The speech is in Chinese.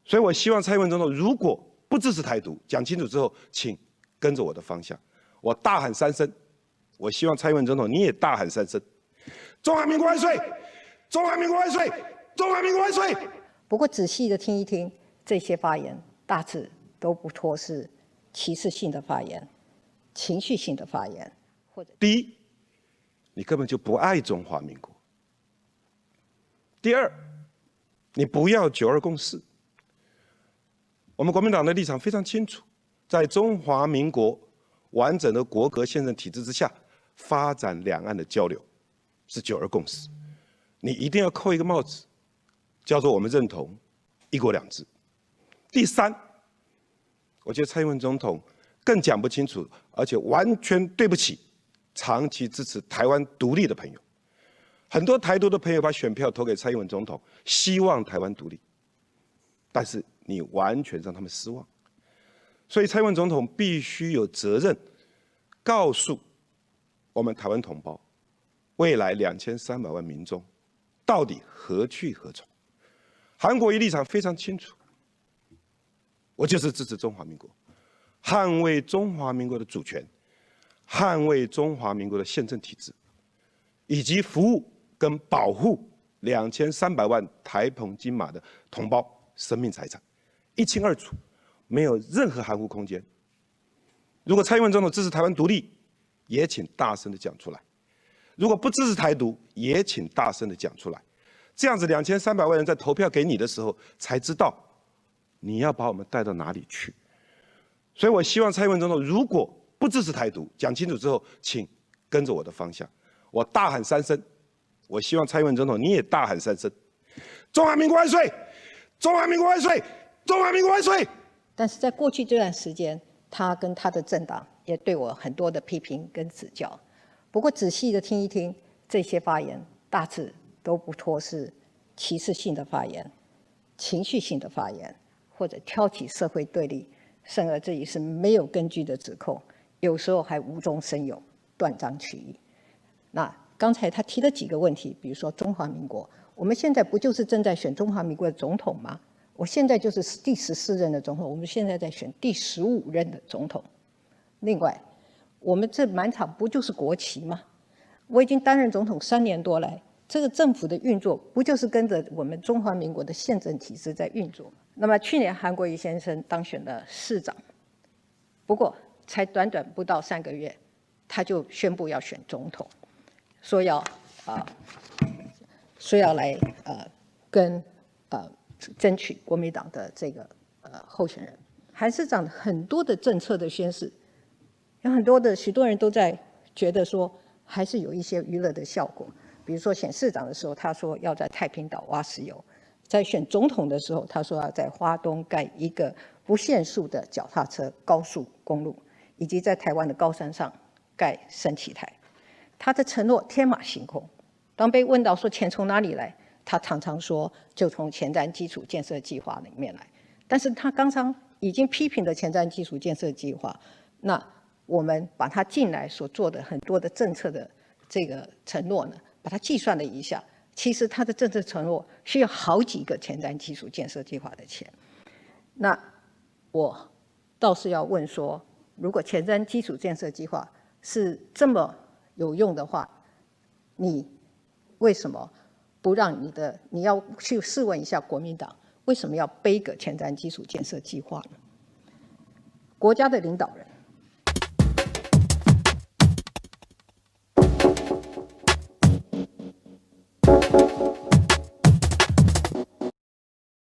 所以我希望蔡英文总统如果不支持台独，讲清楚之后，请跟着我的方向，我大喊3声。我希望蔡英文总统你也大喊3声：中华民国万岁！中华民国万岁！中华民国万岁！不过仔细的听一听，这些发言大致都不脱是歧视性的发言、情绪性的发言，或者第一，你根本就不爱中华民国；第二，你不要9·2共识。我们国民党的立场非常清楚，在中华民国完整的国格宪政体制之下，发展两岸的交流是9·2共识。你一定要扣一个帽子，叫做我们认同1国2制。第三，我觉得蔡英文总统更讲不清楚，而且完全对不起长期支持台湾独立的朋友。很多台独的朋友把选票投给蔡英文总统，希望台湾独立，但是你完全让他们失望。所以蔡英文总统必须有责任告诉我们台湾同胞，未来2300万民众到底何去何从。韩国瑜立场非常清楚，我就是支持中华民国，捍卫中华民国的主权，捍卫中华民国的宪政体制，以及服务跟保护2300万台澎金马的同胞生命财产，一清二楚，没有任何含糊空间。如果蔡英文总统支持台湾独立，也请大声的讲出来；如果不支持台独，也请大声的讲出来。这样子2300万人在投票给你的时候，才知道你要把我们带到哪里去。所以我希望蔡英文总统如果不支持台独，讲清楚之后，请跟着我的方向，我大喊3声。我希望蔡英文总统你也大喊3声：中华民国万岁！中华民国万岁！中华民国万岁！但是在过去这段时间，他跟他的政党也对我很多的批评跟指教。不过仔细的听一听，这些发言大致都不脱是歧视性的发言、情绪性的发言，或者挑起社会对立，甚而至于是没有根据的指控，有时候还无中生有、断章取义。那刚才他提了几个问题，比如说中华民国，我们现在不就是正在选中华民国的总统吗？我现在就是第14任的总统，我们现在在选第15任的总统。另外，我们这满场不就是国旗吗？我已经担任总统3年多来，这个政府的运作不就是跟着我们中华民国的宪政体制在运作吗？那么去年韩国瑜先生当选了市长，不过才短短不到3个月，他就宣布要选总统，说要来争取国民党的这个候选人。韩市长很多的政策的宣示，有许多人都在觉得说还是有一些娱乐的效果。比如说选市长的时候，他说要在太平岛挖石油；在选总统的时候，他说要在花东盖一个不限速的脚踏车高速公路，以及在台湾的高山上盖升旗台。他的承诺天马行空。当被问到说钱从哪里来，他常常说就从前瞻基础建设计划里面来。但是他刚刚已经批评了前瞻基础建设计划，那我们把他进来所做的很多的政策的这个承诺呢，把它计算了一下，其实他的政策承诺需要好几个前瞻基础建设计划的钱。那我倒是要问说，如果前瞻基础建设计划是这么有用的话，你为什么不让你要去试问一下国民党，为什么要背个前瞻基础建设计划呢？国家的领导人